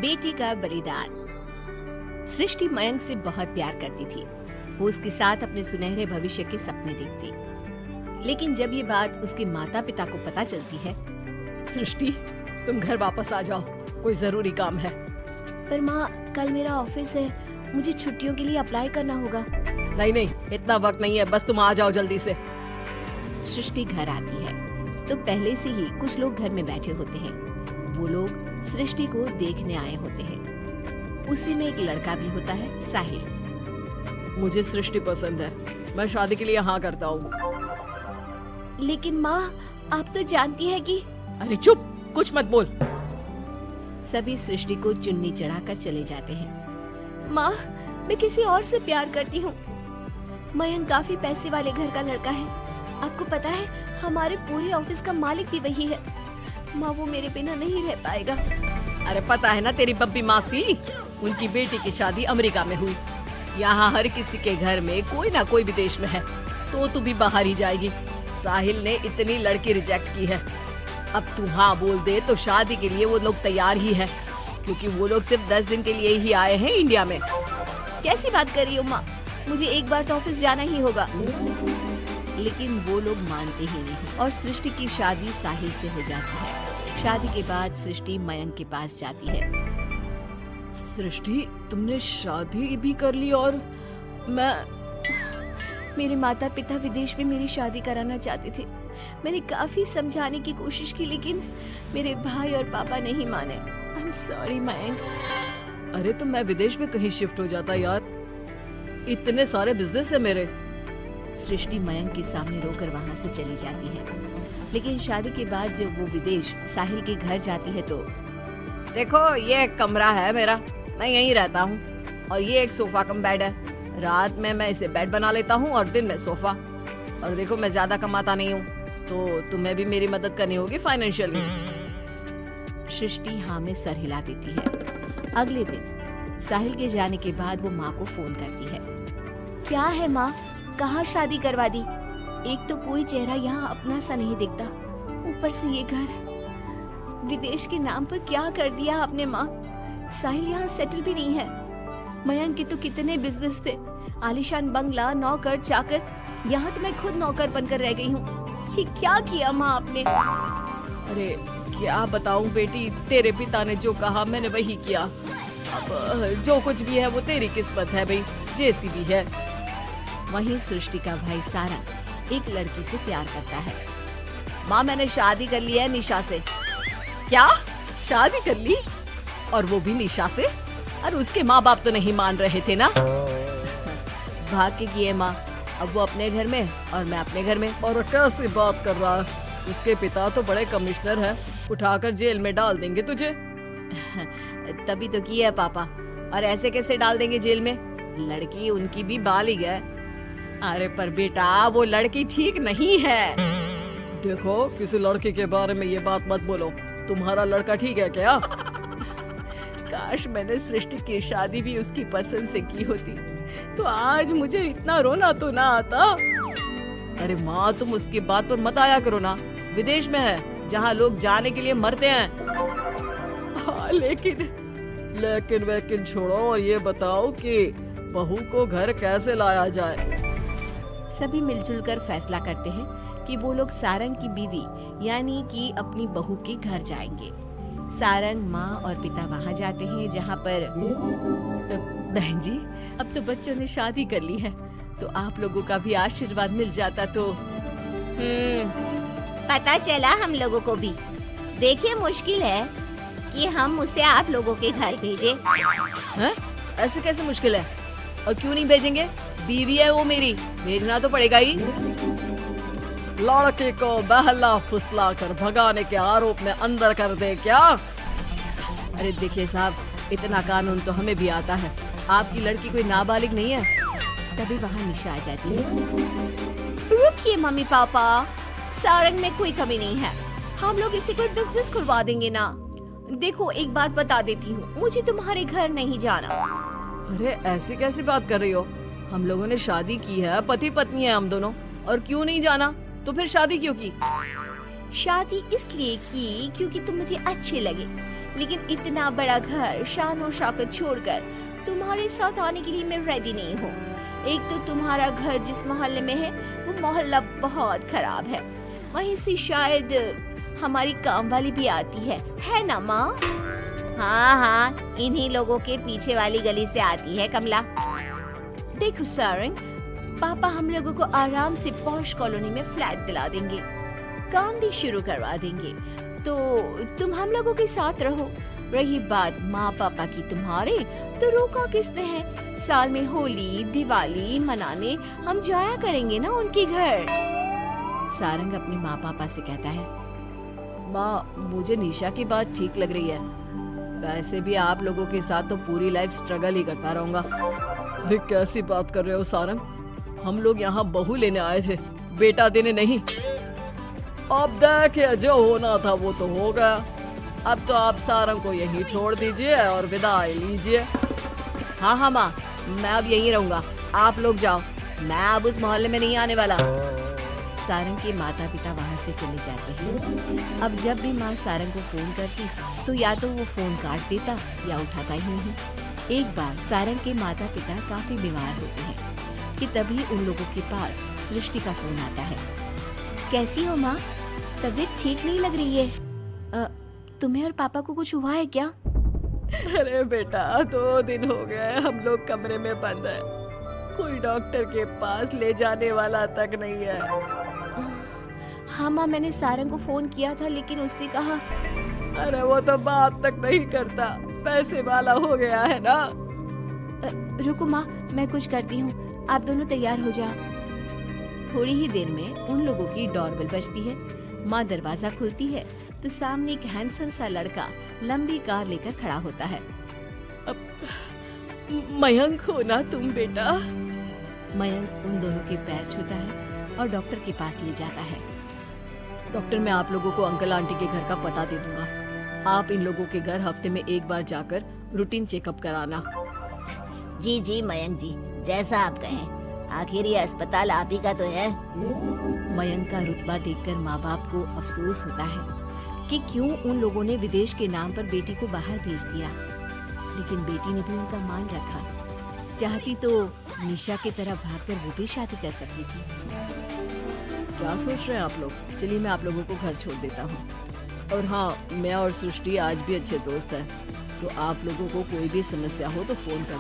बेटी का बलिदान। सृष्टि मयंक से बहुत प्यार करती थी। वो उसके साथ अपने सुनहरे भविष्य के सपने देखती। लेकिन जब ये बात उसके माता पिता को पता चलती है, सृष्टि, तुम घर वापस आ जाओ, कोई जरूरी काम है। पर माँ, कल मेरा ऑफिस है, मुझे छुट्टियों के लिए अप्लाई करना होगा। नहीं, इतना वक्त नहीं है, बस तुम आ जाओ जल्दी से। सृष्टि घर आती है तो पहले से ही कुछ लोग घर में बैठे होते हैं। वो लोग सृष्टि को देखने आए होते हैं। उसी में एक लड़का भी होता है, साहिल। मुझे सृष्टि पसंद है, मैं शादी के लिए हाँ करता हूँ। लेकिन माँ, आप तो जानती है कि। अरे चुप, कुछ मत बोल। सभी सृष्टि को चुन्नी चढ़ाकर चले जाते हैं। माँ, मैं किसी और से प्यार करती हूँ। मयंक काफी पैसे वाले घर का लड़का है। आपको पता है, हमारे पूरे ऑफिस का मालिक भी वही है। माँ, वो मेरे बिना नहीं रह पाएगा। अरे पता है ना तेरी बब्बी मासी, उनकी बेटी की शादी अमेरिका में हुई। यहाँ हर किसी के घर में कोई ना कोई विदेश में है, तो तू भी बाहर ही जाएगी। साहिल ने इतनी लड़की रिजेक्ट की है। अब तू हाँ बोल दे तो शादी के लिए वो लोग तैयार ही है, क्योंकि वो लोग सिर्फ 10 दिन के लिए ही आए हैं इंडिया में। कैसी बात कर रही हो माँ, मुझे एक बार तो ऑफिस जाना ही होगा। लेकिन वो लोग मानते ही नहीं और सृष्टि की शादी साहिल से हो जाती है। शादी के बाद सृष्टि मयंक के पास जाती है। सृष्टि, तुमने शादी भी कर ली और मेरे माता पिता विदेश में मेरी शादी कराना चाहते थे। मैंने काफी समझाने की कोशिश की, लेकिन मेरे भाई और पापा नहीं माने। I am sorry Mayank. अरे तो मैं विदेश में कहीं शिफ्ट हो जाता यार, इतने सारे बिजनेस है मेरे। सृष्टि मयंक के सामने रोकर वहाँ से चली जाती है। लेकिन शादी के बाद जब वो विदेश साहिल के घर जाती है तो देखो, ये एक कमरा है मेरा, मैं यहीं रहता हूँ, और ये एक सोफा कम बेड है। रात में मैं इसे बेड बना लेता हूँ और दिन में सोफा। और देखो, मैं ज्यादा कमाता नहीं हूँ, तो तुम्हें भी मेरी मदद करनी होगी फाइनेंशियली। सृष्टि हाँ में सर हिला देती है। अगले दिन साहिल के जाने के बाद वो माँ को फोन करती है। क्या है माँ, कहाँ शादी करवा दी? एक तो कोई चेहरा यहाँ अपना सा नहीं दिखता, ऊपर से ये घर। विदेश के नाम पर क्या कर दिया आपने माँ? साहिल यहाँ सेटल भी नहीं है। मयंक के तो कितने बिजनेस थे, आलीशान बंगला, नौकर चाकर। यहाँ तो मैं खुद नौकर बनकर रह गई हूँ। ये क्या किया माँ आपने? अरे क्या बताऊँ बेटी, तेरे पिता ने जो कहा मैंने वही किया। अब जो कुछ भी है वो तेरी किस्मत है भाई, जैसी भी है। वहीं सृष्टि का भाई सारंग एक लड़की से प्यार करता है। माँ, मैंने शादी कर ली है निशा से। क्या? शादी कर ली? और वो भी निशा से? और उसके माँ बाप तो नहीं मान रहे थे ना? भाग्य की है माँ, अब वो अपने घर में और मैं अपने घर में। और कैसी बात कर रहा है? उसके पिता तो बड़े कमिश्नर हैं, उठाकर जेल में डाल देंगे तुझे। तभी तो किया है पापा। और ऐसे कैसे डाल देंगे जेल में? लड़की उनकी भी बालिग है। अरे पर बेटा, वो लड़की ठीक नहीं है। देखो, किसी लड़की के बारे में ये बात मत बोलो। तुम्हारा लड़का ठीक है क्या? काश मैंने सृष्टि की शादी भी उसकी पसंद से की होती, तो आज मुझे इतना रोना तो ना आता। अरे माँ, तुम उसकी बात पर मत आया करो ना। विदेश में है, जहाँ लोग जाने के लिए मरते हैं। हाँ, लेकिन छोड़ो और ये बताओ कि बहू को घर कैसे लाया जाए? सभी मिलजुल कर फैसला करते हैं कि वो लोग सारंग की बीवी यानी कि अपनी बहू के घर जाएंगे। सारंग, माँ और पिता वहाँ जाते हैं, जहाँ पर बहन जी, अब तो बच्चों ने शादी कर ली है, तो आप लोगों का भी आशीर्वाद मिल जाता तो। पता चला हम लोगों को भी। देखिए, मुश्किल है कि हम उसे आप लोगों के घर भेजें। हैं? ऐसे कैसे मुश्किल है? और क्यों नहीं भेजेंगे? बीवी है वो मेरी, भेजना तो पड़ेगा ही। लड़के को बहला फुसला कर भगाने के आरोप में अंदर कर दे क्या? अरे देखिए साहब, इतना कानून तो हमें भी आता है। आपकी लड़की कोई नाबालिग नहीं है। तभी वहाँ निशा आ जाती है। रुकिए मम्मी पापा, सारंग में कोई कमी नहीं है। हम लोग इसे कोई बिजनेस खुलवा देंगे ना। देखो, एक बात बता देती हूँ, मुझे तुम्हारे घर नहीं जाना। अरे ऐसी कैसी बात कर रही हो? हम लोगों ने शादी की है, पति पत्नी है हम दोनों, और क्यों नहीं जाना? तो फिर शादी क्यों की? शादी इसलिए की क्योंकि तुम मुझे अच्छे लगे, लेकिन इतना बड़ा घर शान और शौकत छोड़कर तुम्हारे साथ आने के लिए मैं रेडी नहीं हूँ। एक तो तुम्हारा घर जिस मोहल्ले में है वो मोहल्ला बहुत खराब है, वहीं से शायद हमारी काम वाली भी आती है ना माँ? हाँ हाँ, इन्हीं लोगों के पीछे वाली गली से आती है कमला। देखो सारंग, पापा हम लोगों को आराम से पॉश कॉलोनी में फ्लैट दिला देंगे, काम भी शुरू करवा देंगे, तो तुम हम लोगों के साथ रहो। रही बात माँ पापा की तुम्हारे, तो रोका किसने है? साल में होली दिवाली मनाने हम जाया करेंगे ना उनके घर। सारंग अपनी माँ पापा से कहता है, माँ मुझे निशा की बात ठीक लग रही है, वैसे भी आप लोगों के साथ तो पूरी लाइफ स्ट्रगल ही करता रहूंगा। अरे कैसी बात कर रहे हो सारंग, हम लोग यहाँ बहू लेने आए थे, बेटा देने नहीं। अब देखिए जो होना था वो तो हो गया, अब तो आप सारंग को यहीं छोड़ दीजिए और विदाई लीजिए। हाँ हाँ माँ, मैं अब यहीं रहूंगा, आप लोग जाओ, मैं अब उस मोहल्ले में नहीं आने वाला। सारंग के माता पिता वहाँ से चले जाते हैं। अब जब भी माँ सारंग को फोन करती तो या तो वो फोन काट देता या उठाता ही नहीं। एक बार सारंग के माता पिता काफी बीमार होते हैं कि तभी उन लोगों के पास सृष्टि का फोन आता है। कैसी हो माँ? तबीयत ठीक नहीं लग रही है। तुम्हें और पापा को कुछ हुआ है क्या? अरे बेटा 2 दिन हो गए हम लोग कमरे में बंद है, कोई डॉक्टर के पास ले जाने वाला तक नहीं है। हाँ माँ, मैंने सारंग को फोन किया था लेकिन उसने कहा। अरे वो तो बात तक नहीं करता, पैसे वाला हो गया है ना। रुको माँ, मैं कुछ करती हूँ, आप दोनों तैयार हो जाओ। थोड़ी ही देर में उन लोगों की डोरबेल बजती है। माँ दरवाजा खुलती है तो सामने एक हैंडसम सा लड़का लंबी कार लेकर खड़ा होता है। मयंक हो ना तुम बेटा? मयंक उन दोनों के पैर छूता है और डॉक्टर के पास ले जाता है। डॉक्टर, मैं आप लोगों को अंकल आंटी के घर का पता दे दूंगा, आप इन लोगों के घर हफ्ते में एक बार जाकर रूटीन चेकअप कराना। जी जी मयंक जी, जैसा आप कहें, आखिर ये अस्पताल आप ही का तो है। मयंक का रुतबा देखकर माँ बाप को अफसोस होता है कि क्यों उन लोगों ने विदेश के नाम पर बेटी को बाहर भेज दिया, लेकिन बेटी ने भी उनका मान रखा। चाहती तो निशा की तरह भागकर वो भी शादी कर सकती थी। क्या सोच रहे हैं आप लोग? चलिए मैं आप लोगों को घर छोड़ देता हूँ। और हाँ, मैं और सृष्टि आज भी अच्छे दोस्त हैं, तो आप लोगों को कोई भी समस्या हो तो फोन कर